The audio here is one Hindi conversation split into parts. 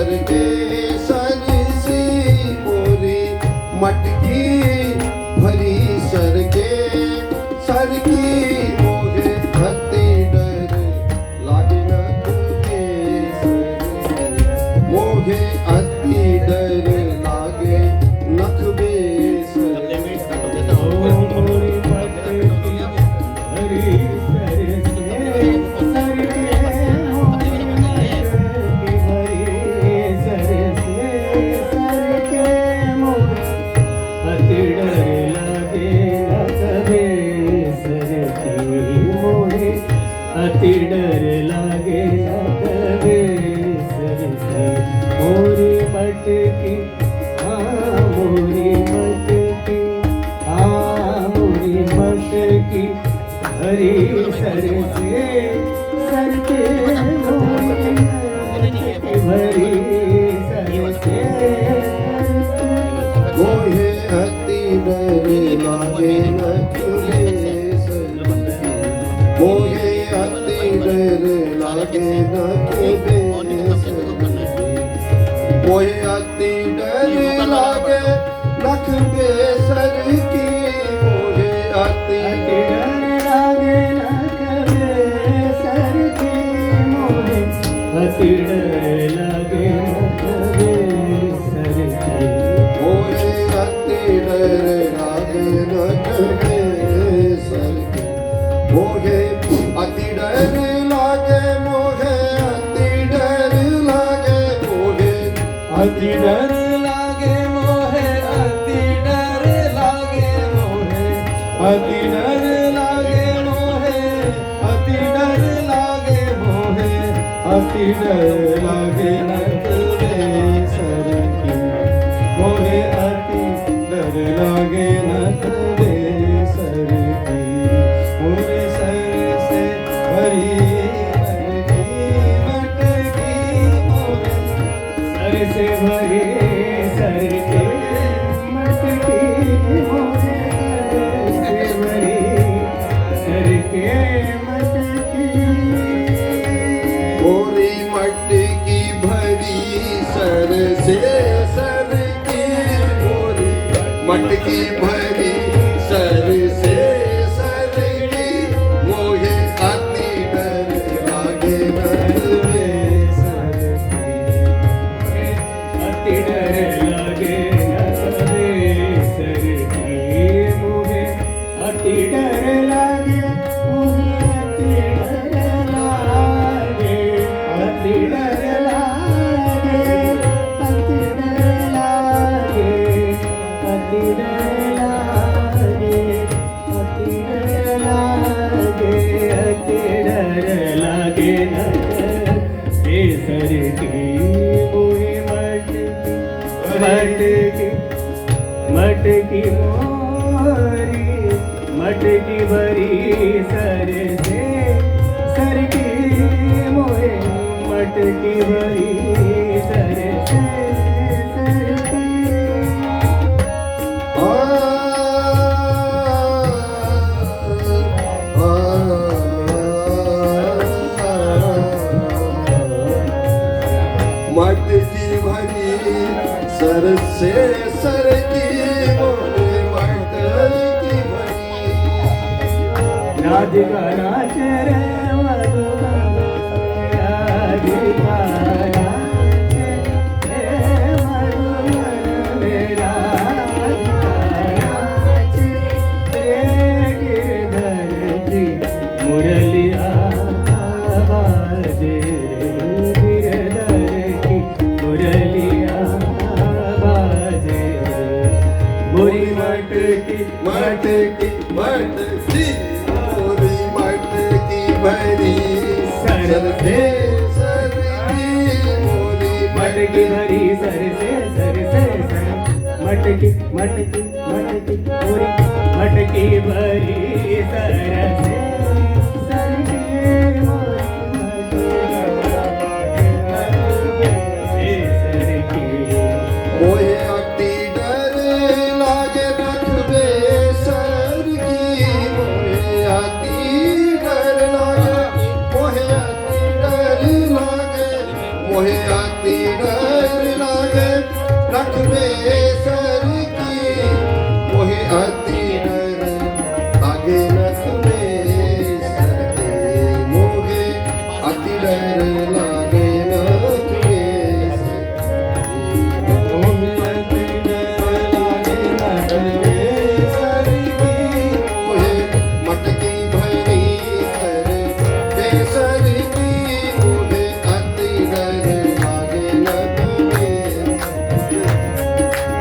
सर के सर सी मोरी मटकी भरी सर के सर की मोहे हती डर लागे नख बेसर मोहे अति डर लागे नख बेसर अति डर लागे कबे सरसे मोरी मटकी मोरी मटकी मोरी मटकी हरी सरसे सर के भरी सरसे मोहे अति डर लागे नख बेसर मोहे अति डर लागे नख बेसर मोहे अति डर लागे नख बेसर की मोहे अति डर लागे नख बेसर की मोहे अति डर लागे नख बेसर की मोहे अति डर लागे नख बेसर की मोहे अति डर लागे मोहे अति डर लागे मोहे अति डर लागे मोहे अति डर लागे मोहे अति डर लागे मोहे अति डर लागे मोहे अति डर लागे नख बेसर की मोहे अति डर लागे नख बेसर की मोरे सर से भरी मटकी मोरे सर से भरी सर के मटकी मोरे सर से भरी सर के मटकी मोरी मटकी भरी सर से सर की मोरी मटकी भरी सर से सर की मोहे अति डर लागे नख बेसर अति डर लागे नख बेसर की मोहे अति डर लागे मोहे अति डर लागे अति डर लागे अति डर लागे अति डर लागे अति डर लागे नख बेसर की मोहे मटकी मटकी मोरी मटकी भरी सर से सर की मोहे मटकी भरी सर से सर की मटकी भरी सर से सर की मोरे मटकी भरी राधिका नाच रे मधुका राधिका नाच रे मधुमन में राधिका नाच रे गिरधर जी मुरलिया बाजे रे गिरधर की मुरलिया बाजे मोरी मटकी मटकी मटकी मोरी मटकी भरी सर से सर की मोरी मटकी भरी सर से सर मटकी मटकी मटकी मोरी मटकी भरी सर से सर की मोरी सर की मोहे अति डर लागे नख बेसर की मोहे अति डर लागे मोहे अति डर लागे मोहे अति डर मोहे रखबे सर की मोहे अति डर लागे रखबे सर की मोहे अति डर लागे रखबे मोहे मटकी भरी सर बेसर की मोहे अति डर लागे रखबे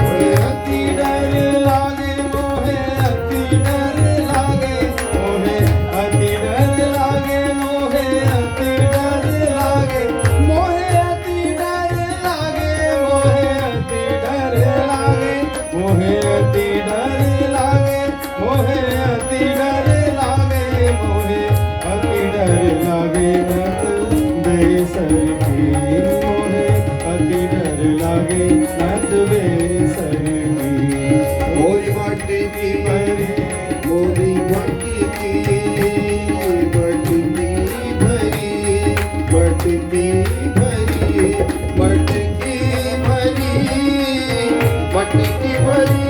मोहे अति डर लागे मोहे अति डर लागे मोहे अति डर लागे मोहे अति डर लागे मोहे अति डर लागे मोहे अति डर लागे मोहे अति डर लागे मोहे अति डर लागे मोहे अति डर लागे मत बेसर की मोहे अति डर लागे मत बेसर की मोरी बाटी की भरी मोरी बाटी की बाटी भरी बाटी भरी मटकी भरी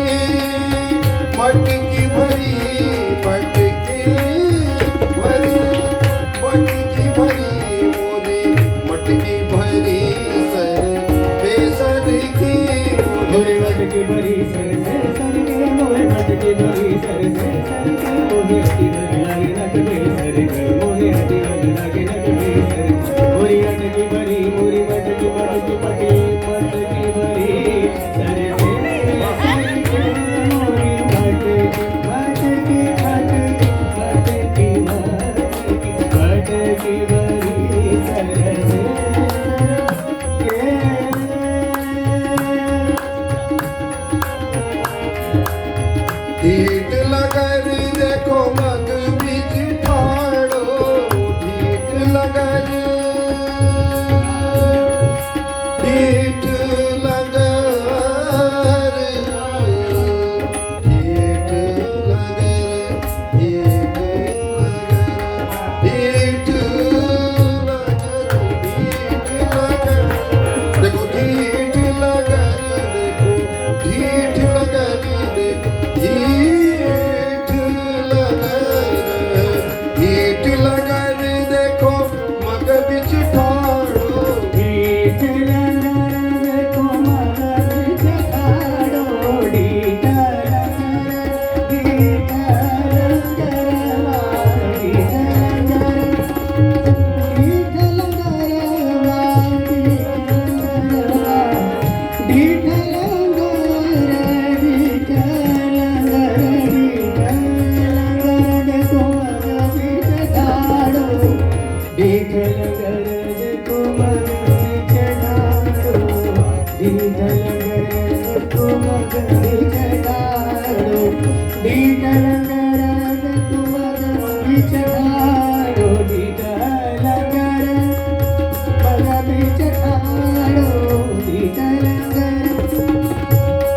मटकी भरी मटकी भरी मटकी भरी मटकी भरी मोरी मटकी भरी सर बेसर की मोरे मटकी भरी सर से सर के मोरे मटकी भरी सर से सर के मोहे अति डर लागे रखबे सर के मोहे अति डर लागे रखबे सर मोरी मटकी भरी मोरी मटकी मटकी मटकी मटकी भरी सर से सर के मोरी मटकी मटकी मटकी मटकी मटकी भरी सर से ढीठ लगन देखो मग बीच ठाड़ो ढीठ लगन ढीठ लगन ढीठ लगन ढीठ लगन देखो ढीठ लगन देखो ढीठ लगन ढीठ लगन देखो मग बिच ठाड़ो ढीठ लगन देखो मग बिच ठाड़ो ढीठ लगन ढीठ लगन ढीठ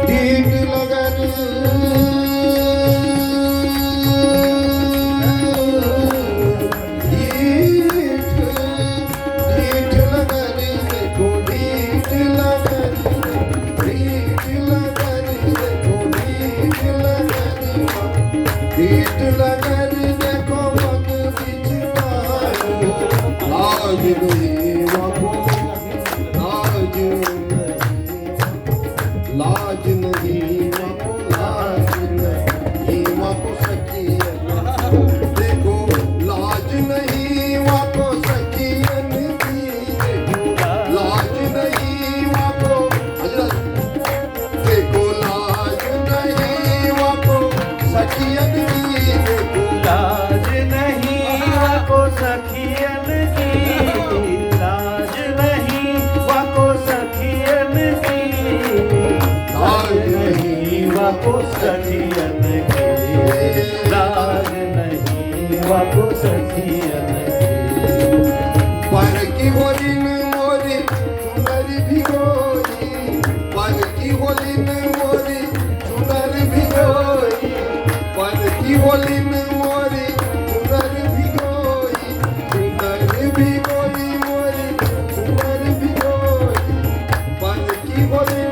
ढीठ लगन ढीठ लगन देखो ढीठ लगन ढीठ लगन देखो ढीठ लगन ढीठ लगन देखो मग बिच ठाड़ो लाज नहीं बाबू लाज नहीं लाज नहीं बाबू लाज नहीं बाबू सखियन देखो लाज नहीं बाबू सखियन की देखो लाज नहीं बाबू देखो लाज नहीं बाबू सखियन की देखो लाज नहीं वाको सखियन की लाज नहीं वाको सखियन की लाज नहीं वाको सखियन की लाज नहीं वाको सखियन की पर की होली मोरी सुंदर भिगोई पर की होली मोरी सुंदर भिगोई पर की होली मोरी सुंदर भिगोई मोरी सुंदर भिगोई पर की होली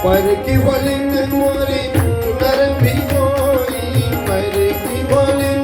पर की होली मोरी चुनर भिगोई, पर की होली